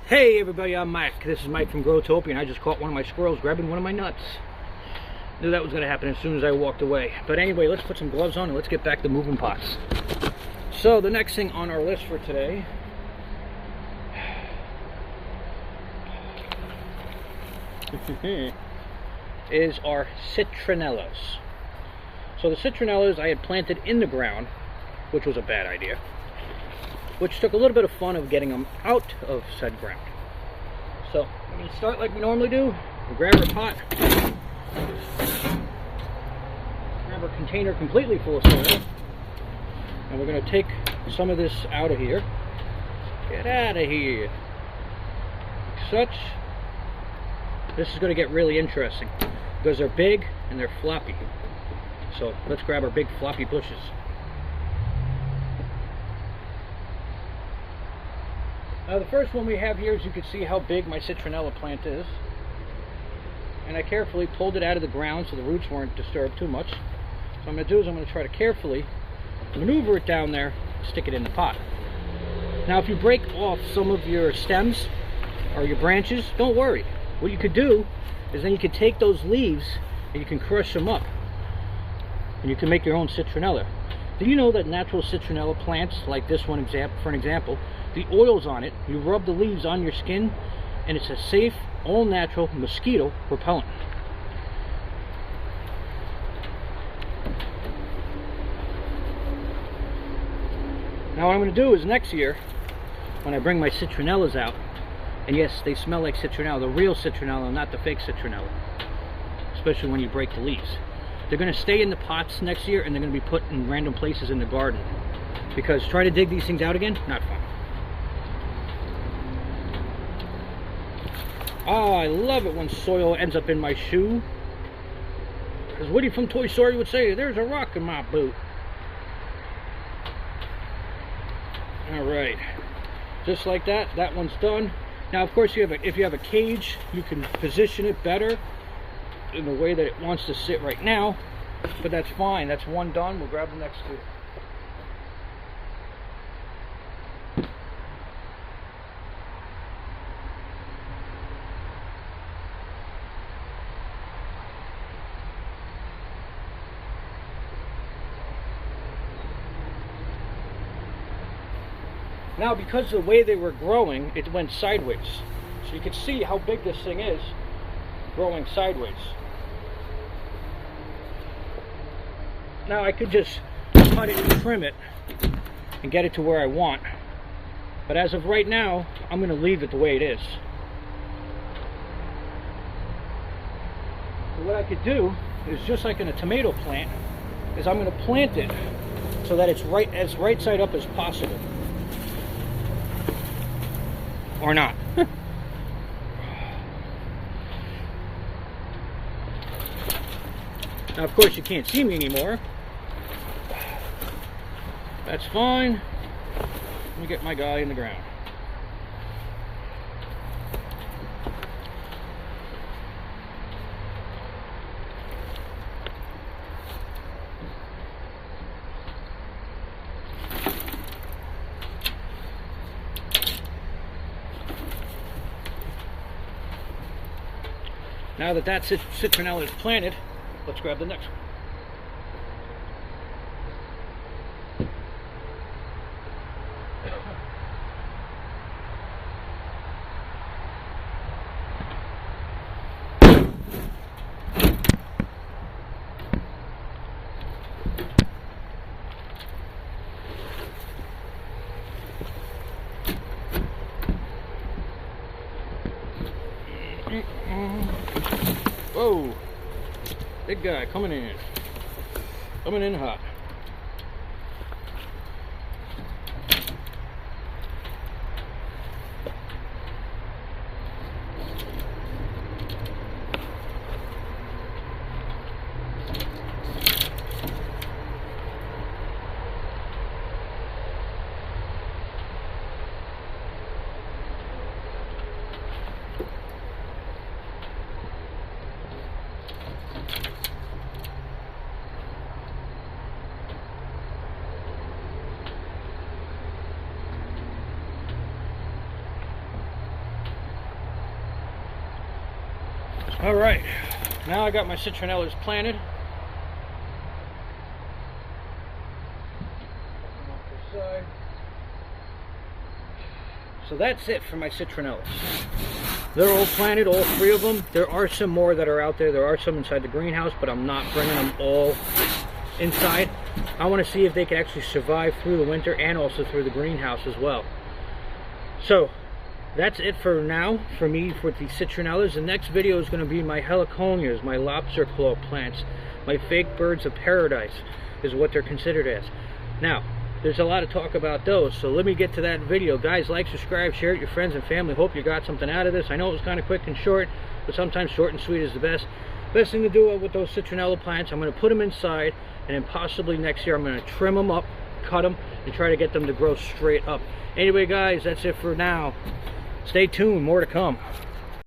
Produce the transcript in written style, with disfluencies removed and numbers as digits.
Hey everybody, I'm Mike. This is Mike from Growtopia, and I just caught one of my squirrels grabbing one of my nuts. Knew that was going to happen as soon as I walked away. But anyway, let's put some gloves on and let's get back to moving pots. So the next thing on our list for today is our citronellas. So the citronellas I had planted in the ground, which was a bad idea, which took a little bit of fun of getting them out of said ground. So we're going to start like we normally do. We'll grab our pot, grab our container completely full of soil, and we're going to take some of this out of here. Get out of here. Like such. This is going to get really interesting because they're big and they're floppy. So let's grab our big floppy bushes. Now the first one we have here, as you can see how big my citronella plant is. And I carefully pulled it out of the ground so the roots weren't disturbed too much. So what I'm going to do is I'm going to try to carefully maneuver it down there, stick it in the pot. Now if you break off some of your stems or your branches, don't worry. What you could do is then you could take those leaves and you can crush them up. And you can make your own citronella. Do you know that natural citronella plants, like this one for an example, the oils on it, you rub the leaves on your skin, and it's a safe, all-natural mosquito repellent. Now what I'm going to do is next year, when I bring my citronellas out, and yes, they smell like citronella, the real citronella, not the fake citronella, especially when you break the leaves. They're going to stay in the pots next year, and they're going to be put in random places in the garden, because trying to dig these things out again, not fun. Oh, I love it when soil ends up in my shoe. As Woody from Toy Story would say, there's a rock in my boot. Alright. Just like that, that one's done. Now, of course, if you have a cage, you can position it better in the way that it wants to sit right now. But that's fine. That's one done. We'll grab the next two. Now, because of the way they were growing, it went sideways. So you can see how big this thing is growing sideways. Now I could just cut it and trim it and get it to where I want. But as of right now, I'm going to leave it the way it is. So what I could do is, just like in a tomato plant, is I'm going to plant it so that it's as right side up as possible. Or not. Now, of course, you can't see me anymore. That's fine. Let me get my guy in the ground. Now that citronella is planted, let's grab the next one. Whoa, big guy coming in hot. All right, now I got my citronellas planted. So that's it for my citronellas. They're all planted, all 3 of them. There are some more that are out there. There are some inside the greenhouse, but I'm not bringing them all inside. I want to see if they can actually survive through the winter and also through the greenhouse as well. So that's it for now for me with the citronellas. The next video is going to be my heliconias, my lobster claw plants, my fake birds of paradise is what they're considered as. Now, there's a lot of talk about those, so let me get to that video. Guys, like, subscribe, share it with your friends and family. Hope you got something out of this. I know it was kind of quick and short, but sometimes short and sweet is the best. Best thing to do with those citronella plants, I'm going to put them inside, and then possibly next year I'm going to trim them up, cut them, and try to get them to grow straight up. Anyway, guys, that's it for now. Stay tuned, more to come.